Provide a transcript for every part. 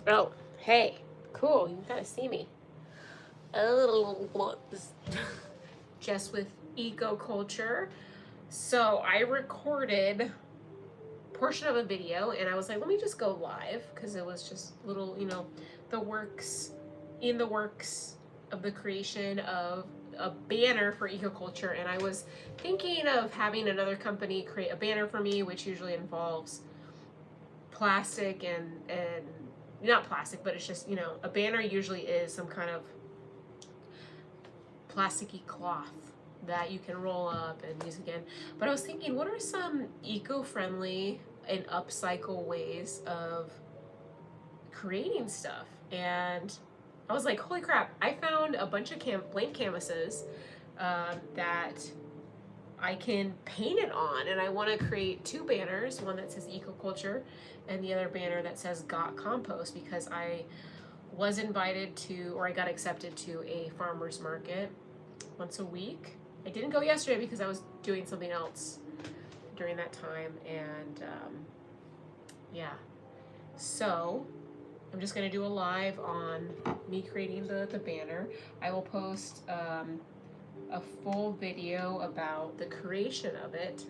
Oh, hey, cool. You gotta see me. Oh, just with eco culture. So I recorded a portion of a video, and I was like, let me just go live because it was just little, the works in the works of the creation of a banner for eco culture, and I was thinking of having another company create a banner for me, which usually involves plastic and not plastic, but it's just, a banner usually is some kind of plasticky cloth that you can roll up and use again. But I was thinking, what are some eco-friendly and upcycle ways of creating stuff? And I was like, holy crap, I found a bunch of blank canvases that I can paint it on, and I want to create two banners, one that says eco culture and the other banner that says got compost, because I was invited to, or I got accepted to, a farmer's market once a week. I didn't go yesterday because I was doing something else during that time, and yeah, so I'm just gonna do a live on me creating the banner. I will post a full video about the creation of it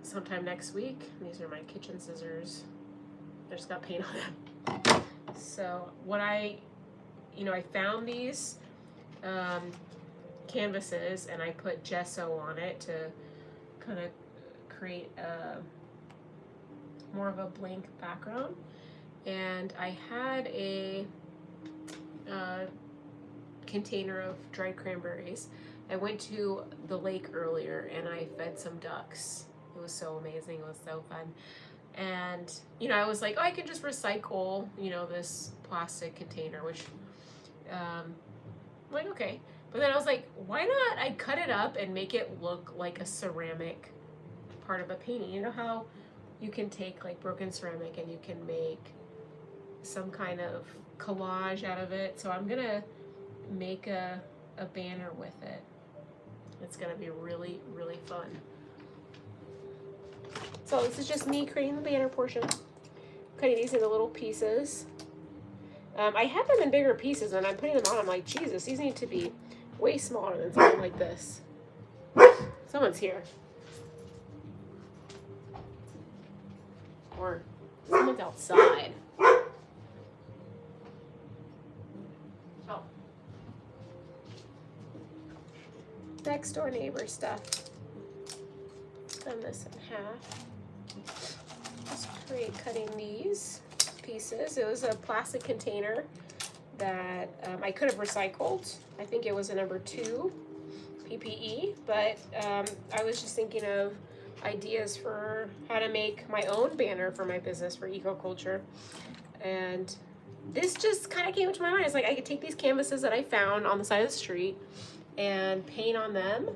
sometime next week. These are my kitchen scissors. I just got paint on them. So what I found these canvases, and I put gesso on it to kind of create more of a blank background. And I had a container of dried cranberries. I went to the lake earlier and I fed some ducks. It was so amazing. It was so fun. And I was like, oh, I could just recycle this plastic container, which I'm like, okay. But then I was like, why not I cut it up and make it look like a ceramic part of a painting? You know how you can take like broken ceramic and you can make some kind of collage out of it? So I'm gonna make a banner with it. It's gonna be really, really fun. So this is just me creating the banner portion, cutting these into little pieces. I had them in bigger pieces, and I'm putting them on. I'm like, Jesus, these need to be way smaller than something like this. Someone's here. Or someone's outside. Oh. Next door neighbor stuff. Done this in half. Just cutting these pieces. It was a plastic container that I could have recycled. I think it was a number 2 PPE, but I was just thinking of ideas for how to make my own banner for my business for eco culture, and this just kind of came to my mind. It's like I could take these canvases that I found on the side of the street and paint on them.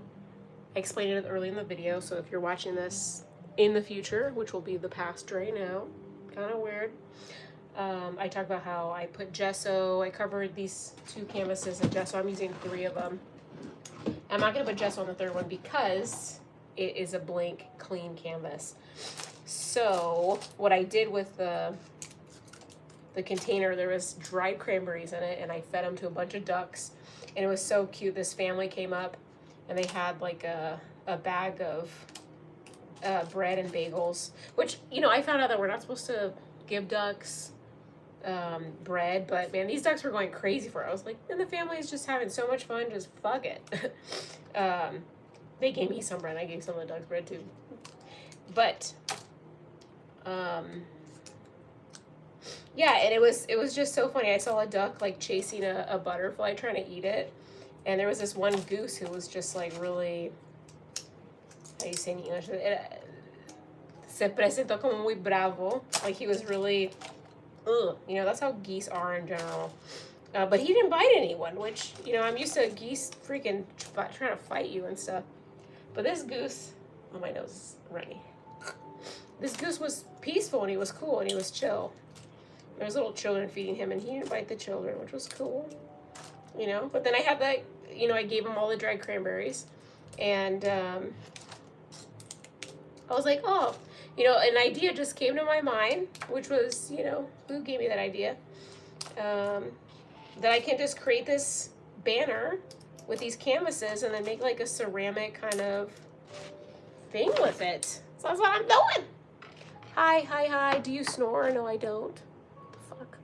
I explained it early in the video, so if you're watching this in the future, which will be the past right now, kind of weird, I talk about how I put gesso. I covered these 2 canvases in gesso. I'm using 3 of them. I'm not going to put gesso on the 3rd one because it is a blank, clean canvas. So what I did with the container, there was dried cranberries in it, and I fed them to a bunch of ducks, and it was so cute. This family came up, and they had like a bag of bread and bagels, which, I found out that we're not supposed to give ducks bread, but man, these ducks were going crazy for it. I was like, and the family is just having so much fun, just fuck it. They gave me some bread. I gave some of the ducks bread too. But yeah, and it was just so funny. I saw a duck like chasing a butterfly trying to eat it, and there was this one goose who was just like really, how do you say in English? Se presentó como muy bravo. Like he was really, that's how geese are in general. But he didn't bite anyone, which, I'm used to geese freaking trying to fight you and stuff. But this goose, oh, my nose is runny. This goose was peaceful, and he was cool, and he was chill. There was little children feeding him, and he didn't bite the children, which was cool, But then I had that, I gave him all the dried cranberries, and I was like, oh, You know, an idea just came to my mind, which was, you know, who gave me that idea? That I can just create this banner with these canvases and then make like a ceramic kind of thing with it. So that's what I'm doing. Hi, hi, hi. Do you snore? No, I don't. What the fuck?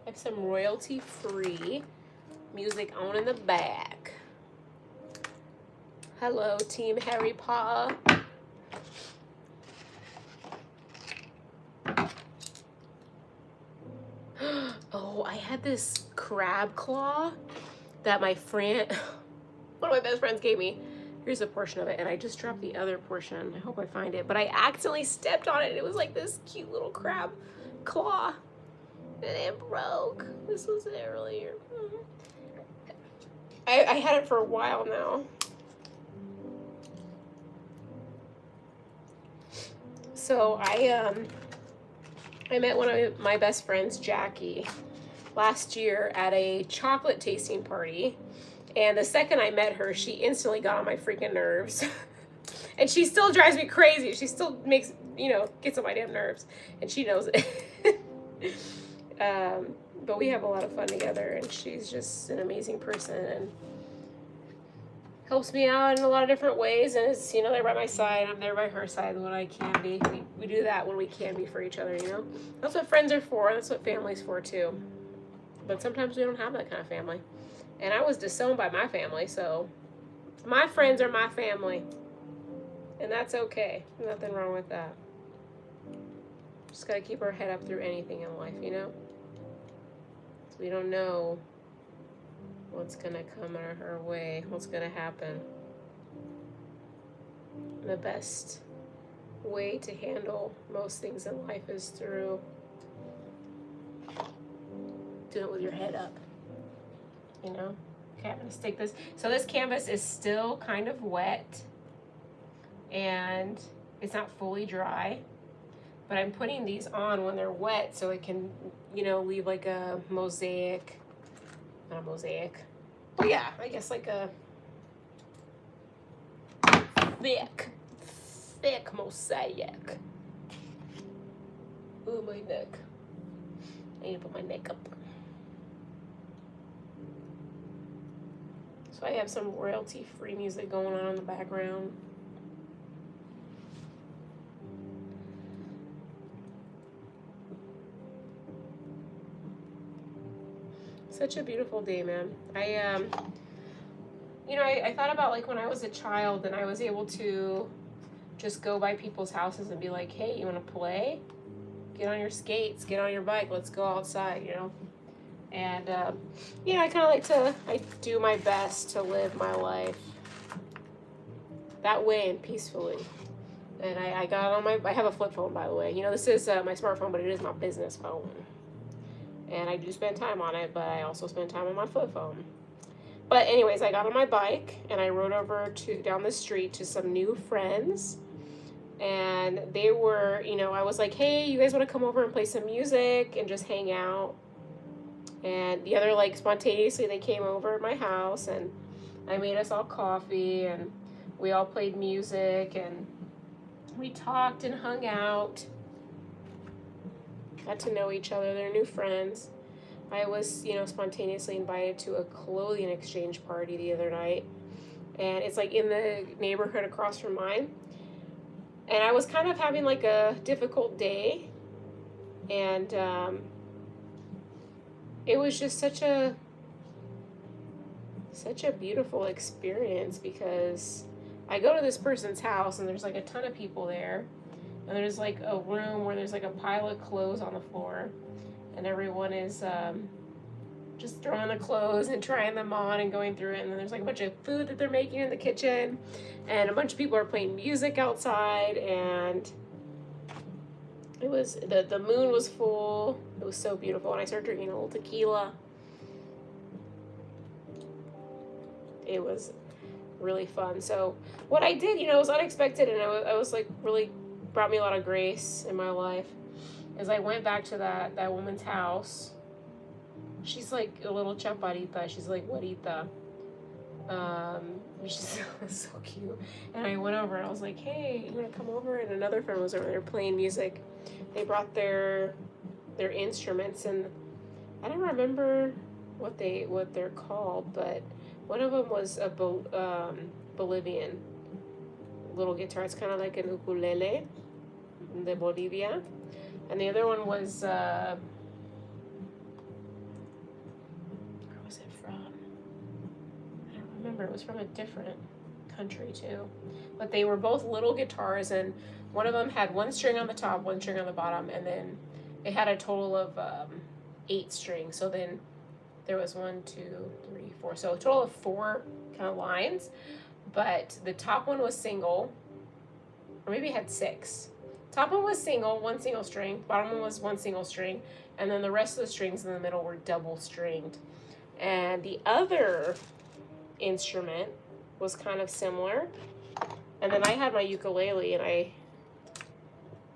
I have some royalty-free music on in the back. Hello, Team Harry Potter. Oh, I had this crab claw that my friend, one of my best friends gave me. Here's a portion of it, and I just dropped the other portion. I hope I find it, but I accidentally stepped on it, and it was like this cute little crab claw, and it broke. This was it earlier. I had it for a while now. So I met one of my best friends, Jackie, last year at a chocolate tasting party. And the second I met her, she instantly got on my freaking nerves. And she still drives me crazy. She still makes, you know, gets on my damn nerves. And she knows it. But we have a lot of fun together. And she's just an amazing person. And helps me out in a lot of different ways. And is, you know, there by my side. I'm there by her side when I can be. We do that when we can be for each other, you know. That's what friends are for. That's what family's for, too. But sometimes we don't have that kind of family. And I was disowned by my family, so my friends are my family. And that's okay. Nothing wrong with that. Just gotta keep our head up through anything in life, you know? So we don't know what's gonna come our way, what's gonna happen. And the best way to handle most things in life is through doing it with your head up. You know? Okay, I'm gonna stick this. So this canvas is still kind of wet and it's not fully dry, but I'm putting these on when they're wet so it can, you know, leave like a mosaic, not a mosaic, but yeah, I guess like a thick mosaic. Ooh, my neck. I need to put my neck up. So I have some royalty-free music going on in the background. Such a beautiful day, man. You know, I thought about like when I was a child and I was able to just go by people's houses and be like, hey, you want to play? Get on your skates, get on your bike, let's go outside, you know? And, you know, I kind of like to, I do my best to live my life that way and peacefully. And I got on I have a flip phone, by the way. You know, this is my smartphone, but it is my business phone. And I do spend time on it, but I also spend time on my flip phone. But anyways, I got on my bike and I rode over down the street to some new friends. And they were, you know, I was like, hey, you guys want to come over and play some music and just hang out? And the other, like, spontaneously, they came over at my house, and I made us all coffee, and we all played music, and we talked and hung out, got to know each other. They're new friends. I was, you know, spontaneously invited to a clothing exchange party the other night, and it's, like, in the neighborhood across from mine, and I was kind of having, like, a difficult day, and, it was just such a beautiful experience because I go to this person's house and there's like a ton of people there, and there's like a room where there's like a pile of clothes on the floor, and everyone is just throwing the clothes and trying them on and going through it, and then there's like a bunch of food that they're making in the kitchen, and a bunch of people are playing music outside, and it was, the moon was full. It was so beautiful. And I started drinking a little tequila. It was really fun. So what I did, you know, was unexpected, and I was like really brought me a lot of grace in my life. Is I went back to that woman's house. She's like a little chaparita. She's like güerita. She's so cute. And I went over and I was like, hey, you want to come over? And another friend was over there playing music. They brought their instruments, and I don't remember what they're called, but one of them was a Bolivian little guitar. It's kind of like an ukulele de Bolivia. And the other one was, where was it from? I don't remember. It was from a different country too. But they were both little guitars, and one of them had one string on the top, one string on the bottom, and then it had a total of 8 strings. So then there was 1, 2, 3, 4. So a total of 4 kind of lines. But the top one was single, or maybe it had 6. Top one was single, 1 single string. Bottom one was 1 single string. And then the rest of the strings in the middle were double stringed. And the other instrument was kind of similar. And then I had my ukulele, and I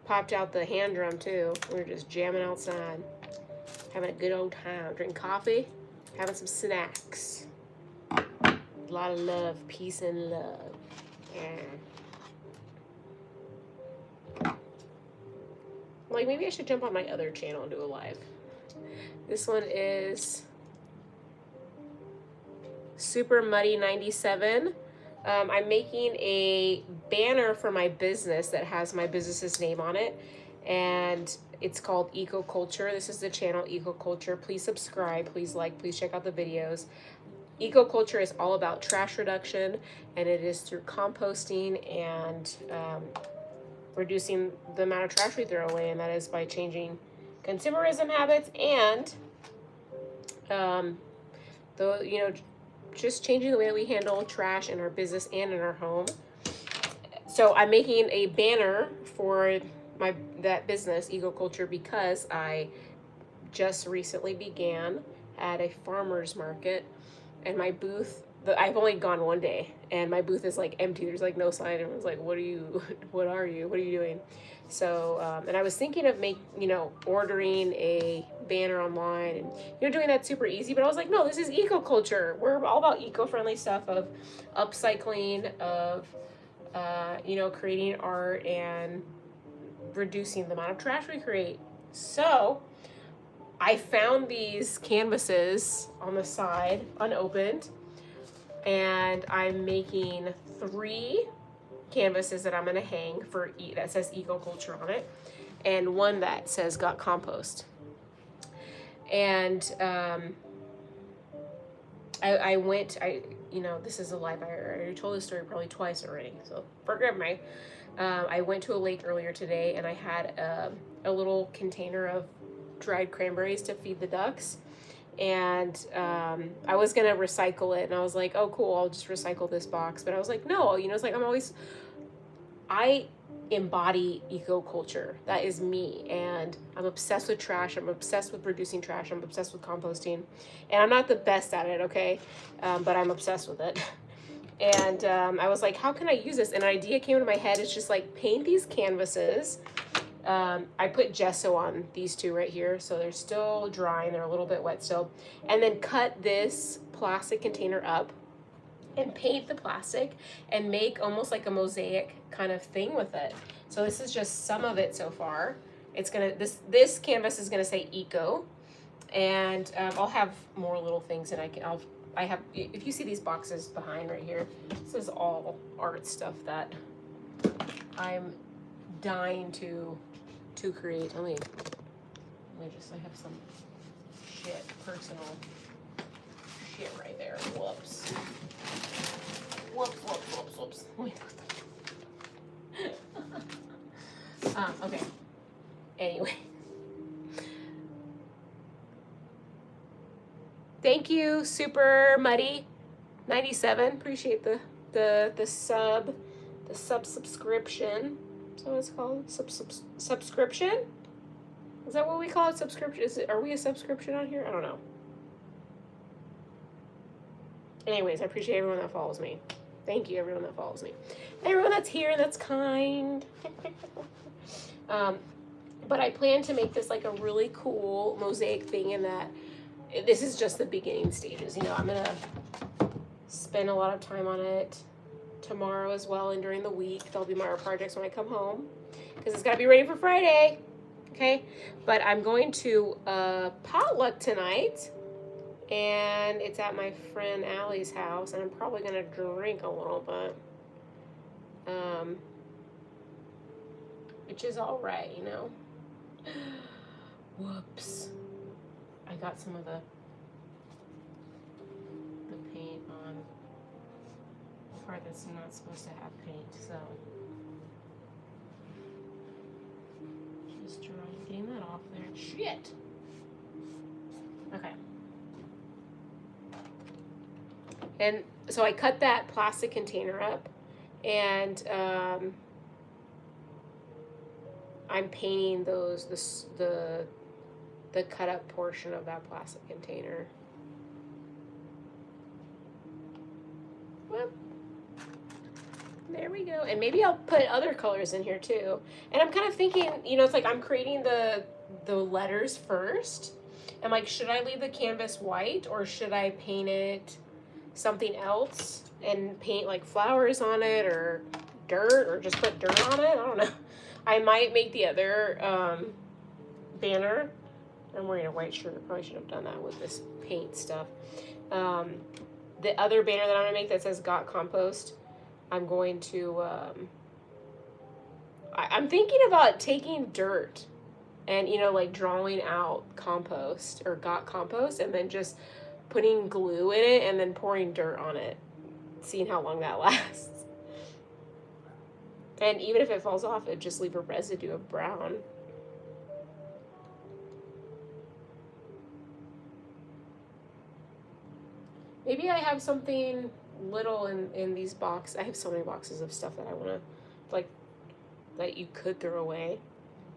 popped out the hand drum too. We were just jamming outside, having a good old time, drinking coffee, having some snacks. A lot of love, peace and love. Yeah. Like, maybe I should jump on my other channel and do a live. This one is Super Muddy 97. I'm making a banner for my business that has my business's name on it, and it's called Culturr. This is the channel Culturr. Please subscribe, please like, please check out the videos. Culturr is all about trash reduction, and it is through composting and reducing the amount of trash we throw away, and that is by changing consumerism habits and just changing the way that we handle trash in our business and in our home. So I'm making a banner for that business, Culturr, because I just recently began at a farmer's market, and my booth, I've only gone one day, and my booth is like empty. There's like no sign. Everyone's like, what are you doing? So, and I was thinking of ordering a banner online and, doing that super easy, but I was like, no, this is Culturr. We're all about eco-friendly stuff, of upcycling, of, creating art and reducing the amount of trash we create. So I found these canvases on the side, unopened, and I'm making 3 canvases that I'm going to hang for that says Culturr on it, and one that says got compost. And this is a live. I already told this story probably twice already, so forgive me. I went to a lake earlier today, and I had a little container of dried cranberries to feed the ducks. And I was gonna recycle it, and I was like, oh cool, I'll just recycle this box. But I was like, no, it's like I embody Culturr. That is me, and I'm obsessed with trash. I'm obsessed with reducing trash. I'm obsessed with composting, and I'm not the best at it, okay, but I'm obsessed with it. And I was like, how can I use this? And an idea came into my head. It's just like, paint these canvases. I put gesso on these 2 right here, so they're still drying. They're a little bit wet still. And then cut this plastic container up and paint the plastic and make almost like a mosaic kind of thing with it. So this is just some of it so far. It's gonna, this canvas is gonna say eco, and I'll have more little things, and I have, if you see these boxes behind right here, this is all art stuff that I'm dying to create. I have some personal shit right there. Whoops. Okay. Anyway. Thank you, Super Muddy 97. Appreciate the subscription. Is that what it's called? Subscription? Is that what we call it? Subscription? Are we a subscription on here? I don't know. Anyways, I appreciate everyone that follows me. Thank you, everyone that follows me. Everyone that's here and that's kind. But I plan to make this like a really cool mosaic thing in that this is just the beginning stages. You know, I'm going to spend a lot of time on it tomorrow as well, and during the week. There'll be more projects when I come home because it's got to be ready for Friday. Okay? But I'm going to potluck tonight, and it's at my friend Allie's house, and I'm probably going to drink a little bit. Which is all right, you know. Whoops. I got some of the paint on the part that's not supposed to have paint, so just getting that off there. Shit. Okay. And so I cut that plastic container up, and I'm painting the cut up portion of that plastic container. Whoop. There we go. And maybe I'll put other colors in here too. And I'm kind of thinking, you know, it's like I'm creating the letters first. I'm like, should I leave the canvas white or should I paint it something else and paint like flowers on it or dirt or just put dirt on it? I don't know. I might make the other banner. I'm wearing a white shirt. I probably should have done that with this paint stuff. The other banner that I'm going to make that says Got Compost, I'm going to, I'm thinking about taking dirt and, you know, like drawing out compost or Got Compost and then just putting glue in it and then pouring dirt on it, seeing how long that lasts. And even if it falls off, it just leave a residue of brown. Maybe I have something little in these boxes. I have so many boxes of stuff that I want to, like, that you could throw away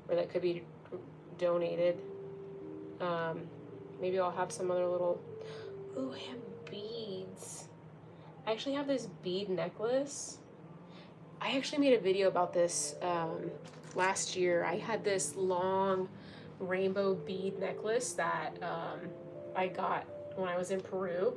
or that could be donated. Maybe I'll have some other little, ooh, I have beads. I actually have this bead necklace. I actually made a video about this last year. I had this long rainbow bead necklace that I got when I was in Peru,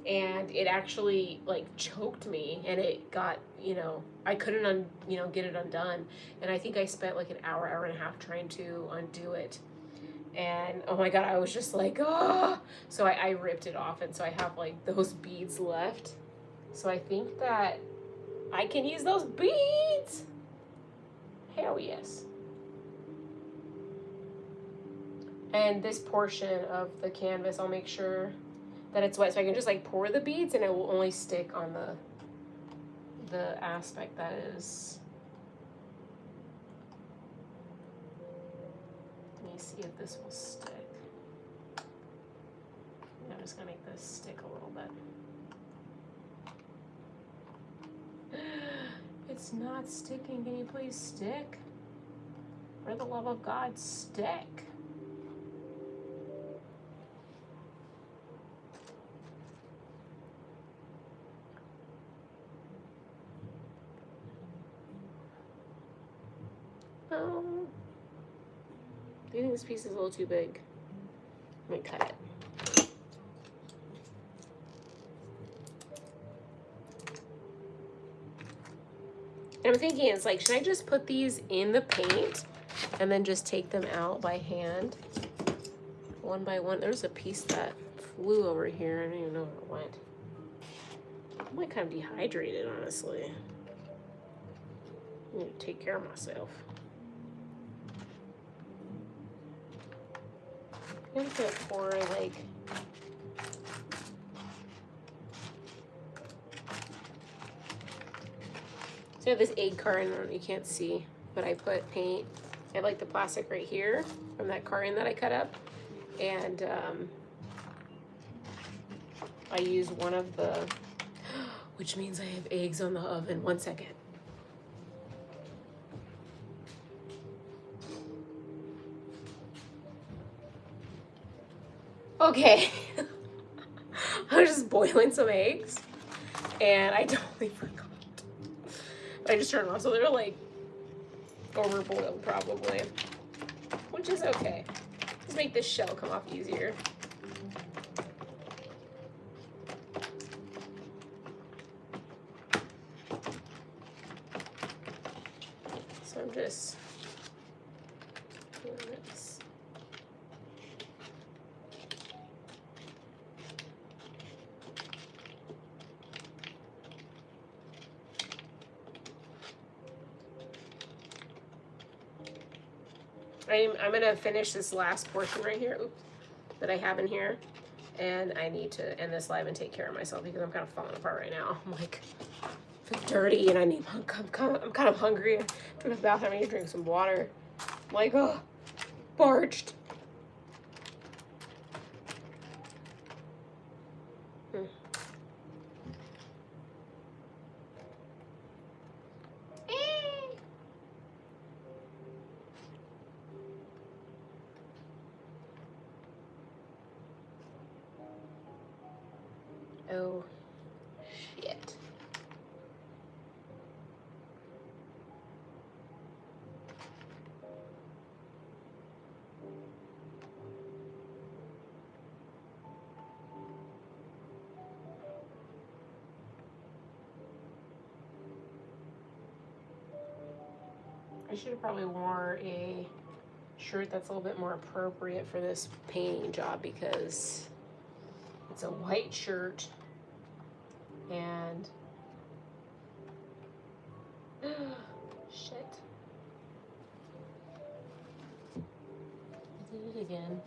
and it actually like choked me, and it got, you know, I couldn't get it undone, and I think I spent like an hour and a half trying to undo it, and oh my god, I was just like, oh, so I ripped it off, and so I have like those beads left, so I think that I can use those beads. Hell yes. And this portion of the canvas, I'll make sure that it's wet so I can just like pour the beads and it will only stick on the aspect that is. Let me see if this will stick. I'm just gonna make this stick a little bit. It's not sticking. Can you please stick? For the love of God, stick. Do you think this piece is a little too big? I'm gonna cut it. And I'm thinking, it's like, should I just put these in the paint and then just take them out by hand, one by one? There's a piece that flew over here. I don't even know where it went. I'm like kind of dehydrated, honestly. I need to take care of myself. I'm gonna pour like, so I have this egg carton, you can't see, but I put paint. I have like the plastic right here from that carton that I cut up, and I use one of the, which means I have eggs on the oven. 1 second. Okay. I was just boiling some eggs. and I totally forgot. I just turned them on, so they're like overboiled probably, which is okay. Just make this shell come off easier. So I'm just doing this. I'm gonna finish this last portion right here, oops, that I have in here, and I need to end this live and take care of myself because I'm kind of falling apart right now. I'm like, I feel dirty and I'm kind of hungry. I'm going to the bathroom. I need to drink some water. I'm like, oh, parched. Oh, shit. I should have probably wore a shirt that's a little bit more appropriate for this painting job because it's a white shirt and shit. I did it again.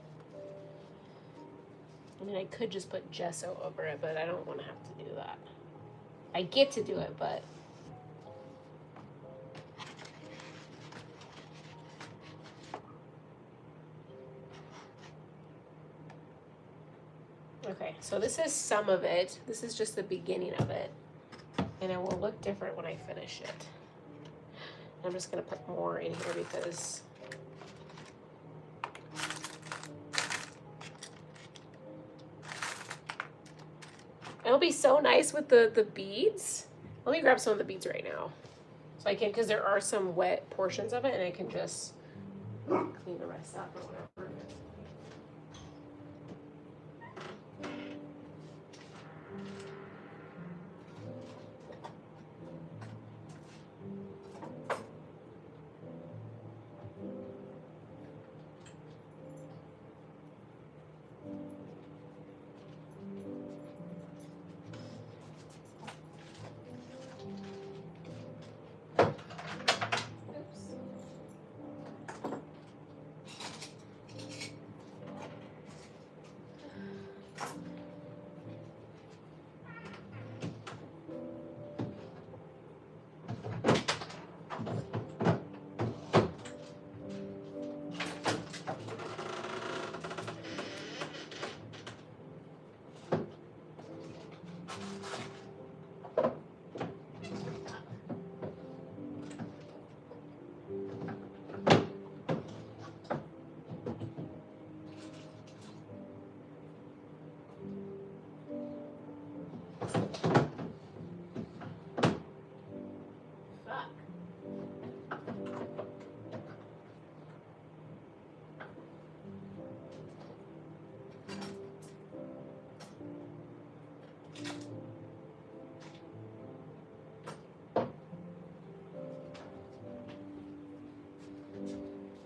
I mean, I could just put gesso over it, but I don't want to have to do that. I get to do it, but okay, so this is some of it. This is just the beginning of it. And it will look different when I finish it. I'm just gonna put more in here because it'll be so nice with the beads. Let me grab some of the beads right now. So I can, because there are some wet portions of it and I can just clean the rest up or whatever.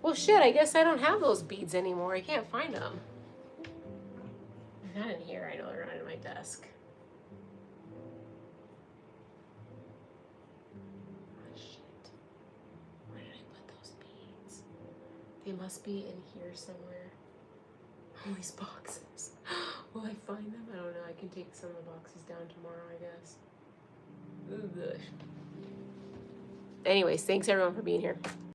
Well, shit, I guess I don't have those beads anymore. I can't find them. They're not in here. I know they're not in my desk. Oh, shit. Where did I put those beads? They must be in here somewhere. All these boxes. Will I find them? I don't know. I can take some of the boxes down tomorrow, I guess. Ooh, gosh. Anyways, thanks everyone for being here.